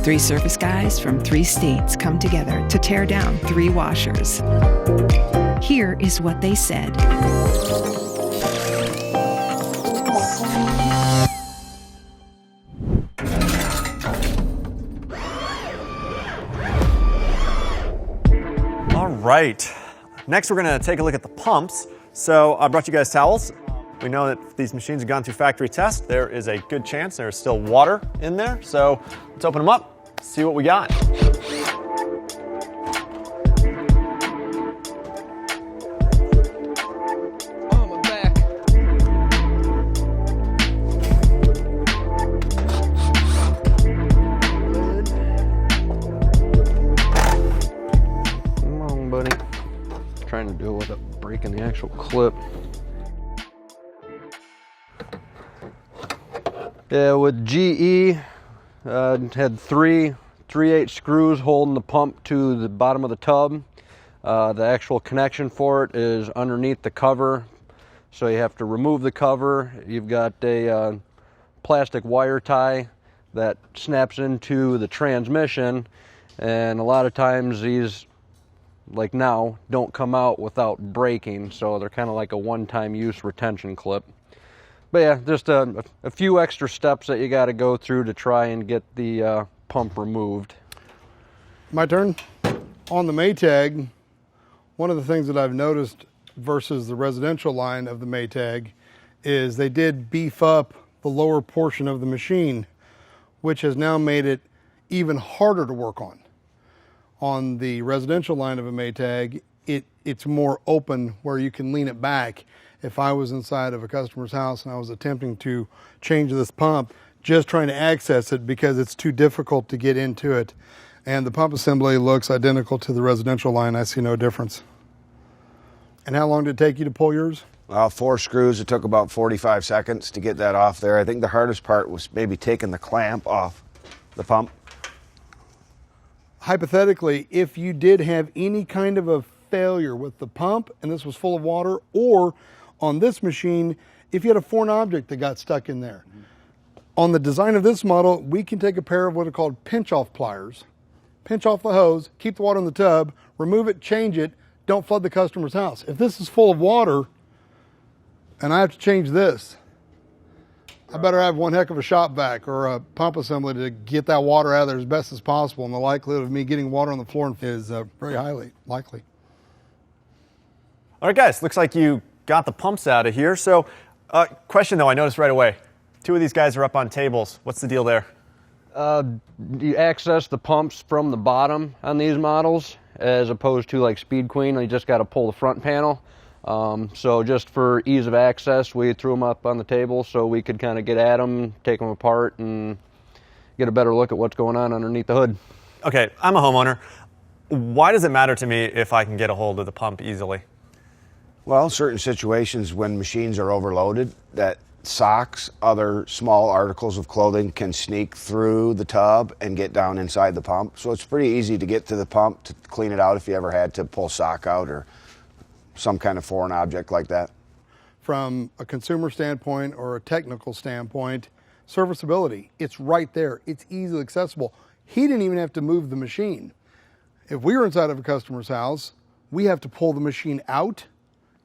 Three service guys from 3 states come together to tear down 3 washers. Here is what they said. All right. Next, we're going to take a look at the pumps. So I brought you guys towels. We know that if these machines have gone through factory test, there is a good chance there's still water in there. So let's open them up, see what we got. Oh, my back. Come on, buddy. Trying to do it without breaking the actual clip. Yeah, with GE, had 3/8 screws holding the pump to the bottom of the tub. The actual connection for it is underneath the cover, so you have to remove the cover. You've got a plastic wire tie that snaps into the transmission, and a lot of times these, like now, don't come out without breaking, so they're kind of like a one-time use retention clip. But yeah, just a few extra steps that you got to go through to try and get the pump removed. My turn. On the Maytag, one of the things that I've noticed versus the residential line of the Maytag is they did beef up the lower portion of the machine, which has now made it even harder to work on. On the residential line of a Maytag, it's more open where you can lean it back. If I was inside of a customer's house and I was attempting to change this pump, just trying to access it because it's too difficult to get into it. And the pump assembly looks identical to the residential line. I see no difference. And how long did it take you to pull yours? 4 screws. It took about 45 seconds to get that off there. I think the hardest part was maybe taking the clamp off the pump. Hypothetically, if you did have any kind of a failure with the pump and this was full of water, or on this machine, if you had a foreign object that got stuck in there. On the design of this model, we can take a pair of what are called pinch-off pliers, pinch off the hose, keep the water in the tub, remove it, change it, don't flood the customer's house. If this is full of water and I have to change this, I better have one heck of a shop vac or a pump assembly to get that water out of there as best as possible, and the likelihood of me getting water on the floor is very highly likely. All right, guys, looks like you got the pumps out of here. So, question though, I noticed right away, 2 of these guys are up on tables. What's the deal there? You access the pumps from the bottom on these models, as opposed to like Speed Queen, you just got to pull the front panel. So just for ease of access, we threw them up on the table so we could kind of get at them, take them apart, and get a better look at what's going on underneath the hood. Okay, I'm a homeowner. Why does it matter to me if I can get a hold of the pump easily? Well, certain situations when machines are overloaded, that socks, other small articles of clothing can sneak through the tub and get down inside the pump. So it's pretty easy to get to the pump to clean it out if you ever had to pull sock out or some kind of foreign object like that. From a consumer standpoint or a technical standpoint, serviceability, it's right there. It's easily accessible. He didn't even have to move the machine. If we were inside of a customer's house, we have to pull the machine out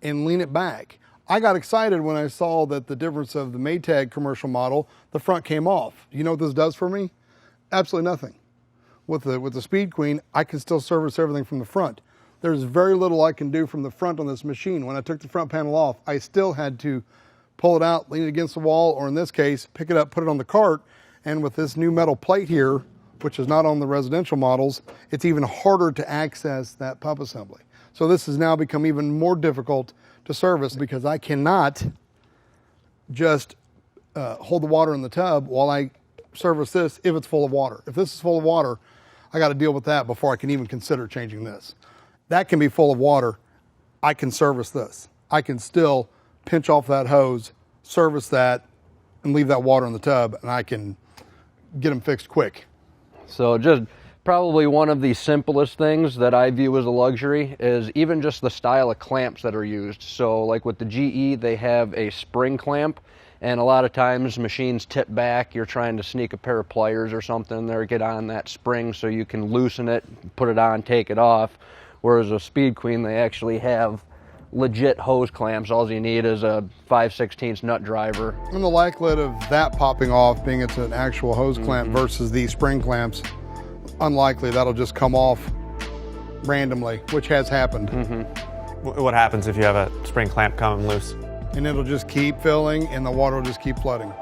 and lean it back. I got excited when I saw that the difference of the Maytag commercial model, the front came off. You know what this does for me? Absolutely nothing. With the Speed Queen, I can still service everything from the front. There's very little I can do from the front on this machine. When I took the front panel off, I still had to pull it out, lean it against the wall, or in this case, pick it up, put it on the cart. And with this new metal plate here, which is not on the residential models, it's even harder to access that pump assembly. So this has now become even more difficult to service because I cannot just hold the water in the tub while I service this if it's full of water. If this is full of water, I got to deal with that before I can even consider changing this. That can be full of water. I can service this. I can still pinch off that hose, service that, and leave that water in the tub, and I can get them fixed quick. So just probably one of the simplest things that I view as a luxury is even just the style of clamps that are used. So like with the GE, they have a spring clamp, And a lot of times machines tip back, you're trying to sneak a pair of pliers or something there, get on that spring so you can loosen it, put it on, take it off. Whereas a Speed Queen, they actually have legit hose clamps. All you need is a 5/16 nut driver. And the likelihood of that popping off, being it's an actual hose clamp versus these spring clamps, unlikely. That'll just come off randomly, which has happened. What happens if you have a spring clamp come loose? And it'll just keep filling and the water will just keep flooding.